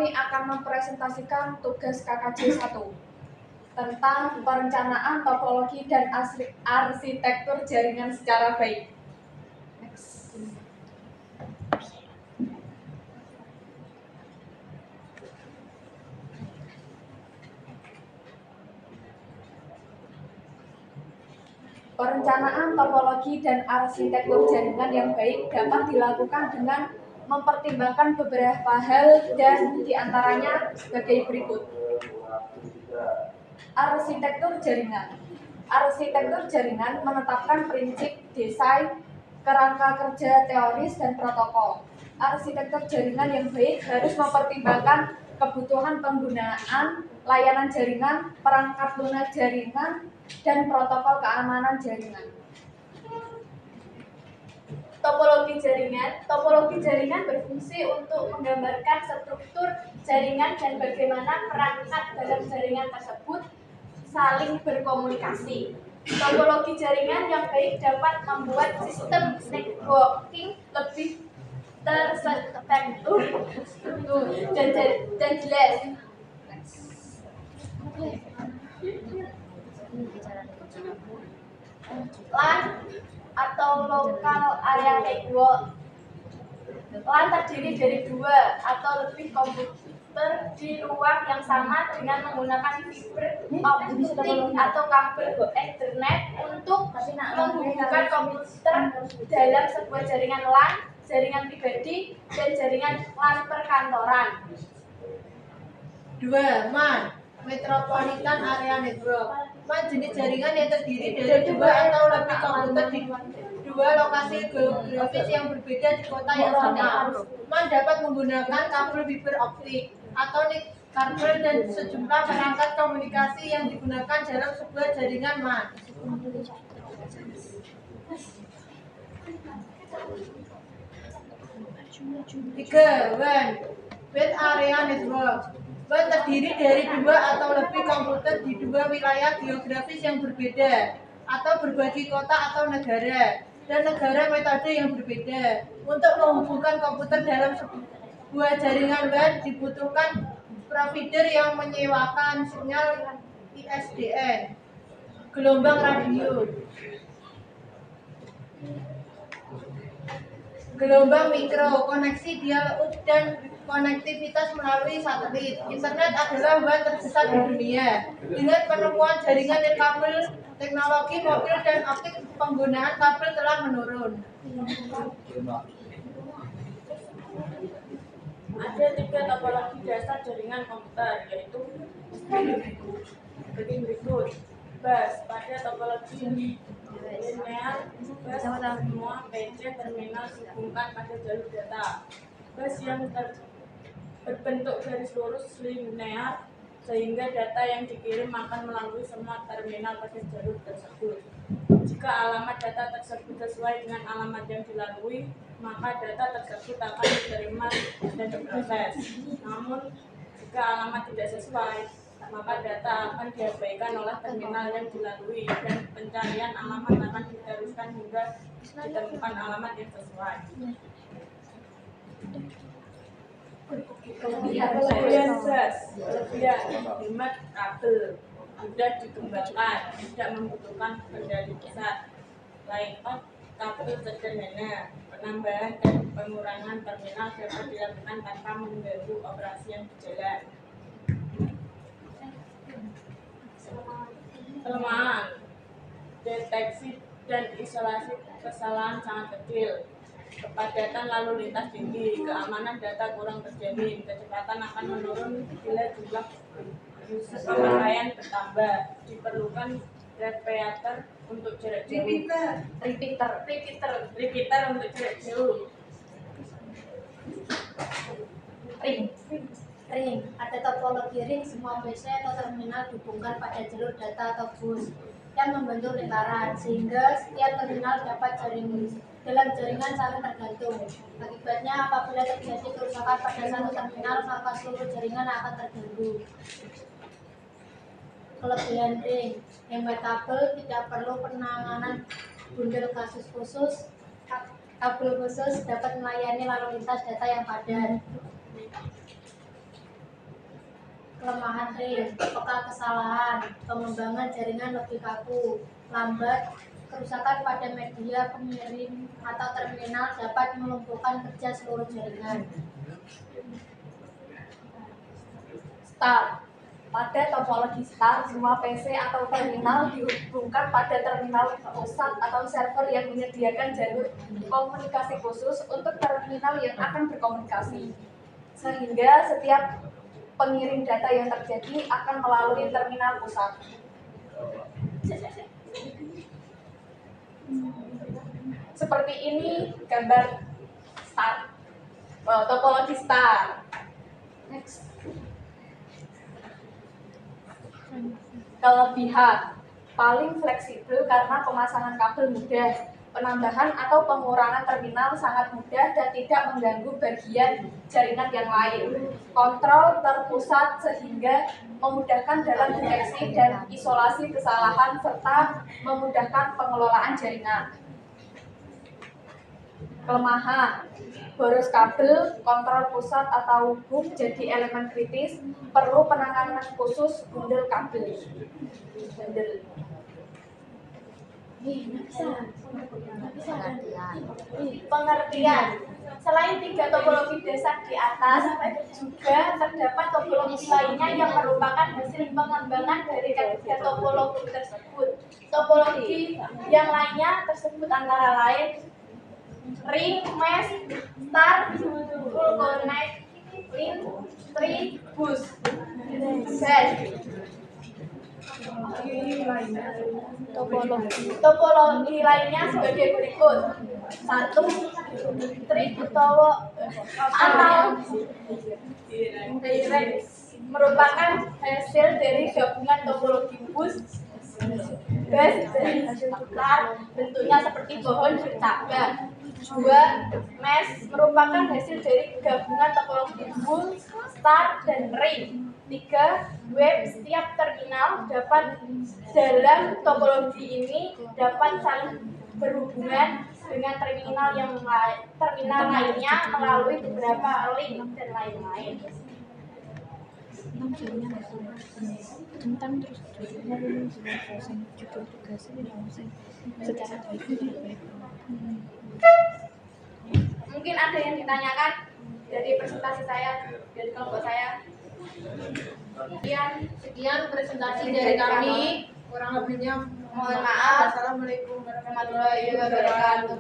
kami akan mempresentasikan tugas KKJ 1 tentang perencanaan, topologi, dan arsitektur jaringan secara baik. Next. Perencanaan, topologi, dan arsitektur jaringan yang baik dapat dilakukan dengan mempertimbangkan beberapa hal dan diantaranya sebagai berikut. Arsitektur jaringan. Arsitektur jaringan menetapkan prinsip desain, kerangka kerja teoris, dan protokol. Arsitektur jaringan yang baik harus mempertimbangkan kebutuhan penggunaan layanan jaringan, perangkat lunak jaringan, dan protokol keamanan jaringan. Topologi jaringan. Topologi jaringan berfungsi untuk menggambarkan struktur jaringan dan bagaimana perangkat dalam jaringan tersebut saling berkomunikasi. Topologi jaringan yang baik dapat membuat sistem networking lebih terstruktur dan jelas. LAN atau Local Area Network. LAN terdiri dari 2 atau lebih komputer di ruang yang sama dengan menggunakan fiber optik atau kabel Ethernet untuk menghubungkan komputer dalam sebuah jaringan LAN, jaringan pribadi, dan jaringan LAN perkantoran. 2. MAN, Metropolitan Area Network. MAN jenis jaringan yang terdiri dari 2 atau lebih komputer di 2 lokasi geografis yang berbeda di kota yang sama. MAN dapat menggunakan kabel fiber optik atau kabel dan sejumlah perangkat komunikasi yang digunakan dalam sebuah jaringan MAN. 3. WAN, Wide Area Network. WAN terdiri dari 2 atau lebih komputer di 2 wilayah geografis yang berbeda atau berbagi kota atau negara dan negara metode yang berbeda. Untuk menghubungkan komputer dalam sebuah jaringan WAN dibutuhkan provider yang menyewakan sinyal ISDN, gelombang radio, gelombang mikro, koneksi dial-up, dan konektivitas melalui satelit. Internet adalah WAN terbesar di dunia. Dengan penemuan jaringan kabel, teknologi mobil dan optik, penggunaan kabel telah menurun. Ada 3 topologi dasar jaringan komputer, yaitu berikut. Bus. Pada topologi linear, bus semua PC terminal dihubungkan pada jalur data. Bus yang berbentuk garis lurus linear, sehingga data yang dikirim akan melalui semua terminal pada jalur tersebut. Jika alamat data tersebut sesuai dengan alamat yang dilalui, maka data tersebut akan diterima dan diproses. Namun, jika alamat tidak sesuai, maka data akan diabaikan oleh terminal yang dilalui dan pencarian alamat akan diteruskan hingga ditemukan alamat yang sesuai. Kelebihan jas, kelebihan hemat kabel, mudah dikembangkan, tidak membutuhkan kendali besar. Layout kabel sederhana, penambahan dan pengurangan terminal dapat dilakukan tanpa mengganggu operasi yang berjalan. Kelemahan, deteksi dan isolasi kesalahan sangat kecil, kepadatan lalu lintas tinggi, keamanan data kurang terjamin, kecepatan akan menurun bila jumlah pemakaian bertambah, diperlukan repeater untuk jarak jauh, repeater untuk jarak jauh. Ring. Ada topologi ring, semua PC atau terminal dihubungkan pada jalur data atau bus yang membentuk lingkaran, sehingga setiap terminal dapat dalam jaringan saling tergantung. Akibatnya, apabila terjadi kerusakan pada satu terminal, maka seluruh jaringan akan terganggu. Kelebihan ring, hemat kabel, tidak perlu penanganan bundel kasus khusus, kabel khusus dapat melayani lalu lintas data yang padat. kelemahan ring, peka kesalahan, pengembangan jaringan lebih kaku, lambat, kerusakan pada media pengirim atau terminal dapat melumpuhkan kerja seluruh jaringan. Start. Pada topologi start, semua PC atau terminal dihubungkan pada terminal pusat atau server yang menyediakan jalur komunikasi khusus untuk terminal yang akan berkomunikasi. Sehingga setiap pengirim data yang terjadi akan melalui terminal pusat. Seperti ini gambar start, topologi start. Next. Kelebihan paling fleksibel karena pemasangan kabel mudah, penambahan atau pengurangan terminal sangat mudah dan tidak mengganggu bagian jaringan yang lain. Kontrol terpusat sehingga memudahkan dalam deteksi dan isolasi kesalahan serta memudahkan pengelolaan jaringan. Kelemahan, boros kabel, kontrol pusat atau hub jadi elemen kritis, perlu penanganan khusus bundel kabel. Bundel. Pengertian. Selain 3 topologi dasar di atas, juga terdapat topologi lainnya yang merupakan hasil pengembangan dari ketiga topologi tersebut. Topologi yang lainnya tersebut antara lain ring, mesh, star, full connect, link, tree, bus. Topologi lainnya sebagai berikut. 1. Tree atau direct merupakan hasil dari gabungan topologi bus dan star, bentuknya seperti pohon bercabang. 2. Mesh merupakan hasil dari gabungan topologi bus, star, dan ring. 3. Web setiap terminal dalam topologi ini dapat saling berhubungan dengan terminal lainnya melalui beberapa link dan lain-lain. Tentang terus judul tugasnya secara baik. Mungkin ada yang ditanyakan dari presentasi saya, dari kelompok saya. Sekian presentasi dari kami. Kurang lebihnya mohon maaf. Assalamualaikum warahmatullahi wabarakatuh.